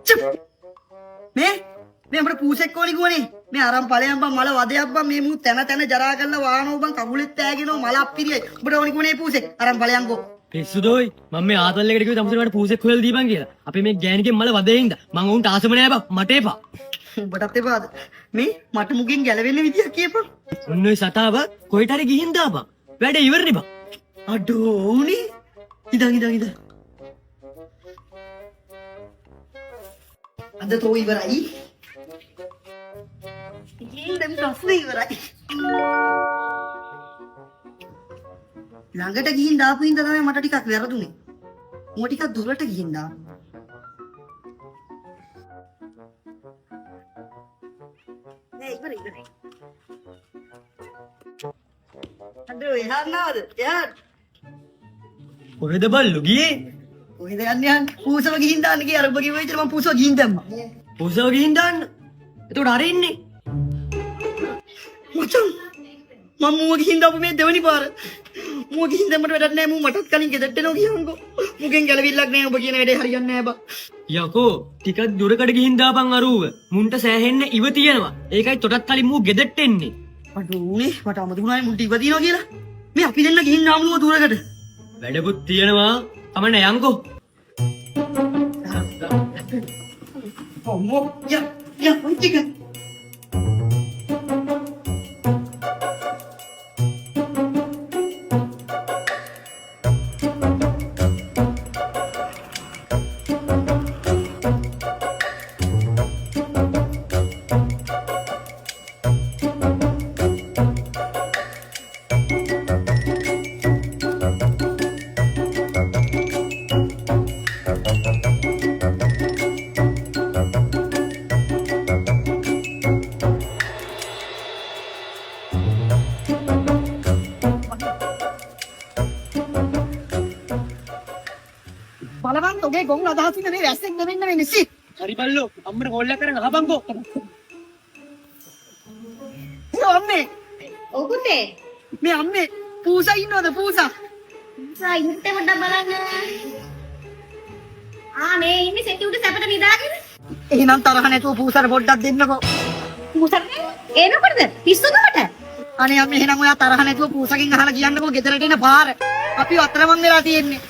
චුප් මේ අපේ පූසෙක් කොලි ගුවනේ මේ අරන් ඵලයන් බං මල වදයක් බං මේ මූ තන තන ජරා කරලා වානෝ බං කකුලෙත් ඈගෙනව මල අප්පිරියයි උඹට ඕනි ගුවනේ පූසෙක් අරන් ඵලයන් ගෝ පිස්සුදෝයි මම මේ ආතල් එකට කිව්වේ තමුසෙට මට පූසෙක් හොයලා දීපන් කියලා. අපි මේ ගෑණිකෙන් මල වදේ හින්දා මං උන්ට ආසම නෑ බං මට එපා. උඹටත් එපාද මේ මට මුගෙන් ගැලවෙන්න විදියක් කියපන්. ඔන්න ඔය සතාව කොහෙට හරි ගිහින් දාපන්. වැඩේ ඉවරනේ බං. අඩෝනි ඉඳන් අද තෝ ඉවරයි. දැන් ප්‍රශ්න ඉවරයි. ළඟට ගිහින් දාපු හින්දා තමයි මට ටිකක් වැරදුනේ. මම ටිකක් දුරට ගිහින් දාන්න. නෑ ඉවරයි. අඩෝ එහා නාද? එහා. කොහෙද බල්ලු ගියේ? කොහෙද යන්නේ? පූසව ගිහින් දාන්න කිය අර ඔබ කිව්ව විදිහට මම පූසව ගිහින් දැම්මා. පූසව ගිහින් දාන්න. එතකොට අර ඉන්නේ. මචං මම මුව ගිහින් දාපු මේ දෙවනි පාර. මුව ගිහින් දැම්මට වැඩක් නෑ මූ මටත් කලින් ගෙදරට එනවා කියන්කෝ. මුගෙන් ගැලවිල්ලක් නෑ ඔබ කියන වැඩේ හරියන්නේ නෑ බා. යකෝ ටිකක් දුරකට ගිහින් දාපන් අරුව. මුන්ට සෑහෙන්න ඉව තියෙනවා. ඒකයි තොටත් කලින් මූ ගෙදරට එන්නේ. අඩෝනේ මට අමතක වුණානේ මුන්ට ඉව තියනවා කියලා. මේ අපි දෙන්න ගිහින් නාමුව දුරකට. වැඩකුත් තියෙනවා. කමන්න යන්කෝ. අම්මෝ යා උන්ටික. බලවන් ඔගේ ගොන් අදහසින් මේ වැස්සෙන් දෙවෙන්න වෙන්නේ සි. හරි බල්ලෝ අම්මට කෝල් එකක් කරන් අහපන්කෝ. අම්මේ ඔව් පුතේ. මේ අම්මේ පූසා ඉන්නවද පූසා? ඉන්න පොඩ්ඩක් බලන්න. මේ ඉන්නේ සෙටි උඩ සැපට නිදාගෙන. එහෙනම් තරහ නැතුව පූසාට පොඩ්ඩක් දෙන්නකෝ. මුසත් එනකොටද පිස්සුදකට? අනේ අම්මේ එහෙනම් ඔයා තරහ නැතුව පූසකින් අහලා කියන්නකෝ ගෙදරට එන පාර. අපි අතරමං වෙලා තියෙන්නේ.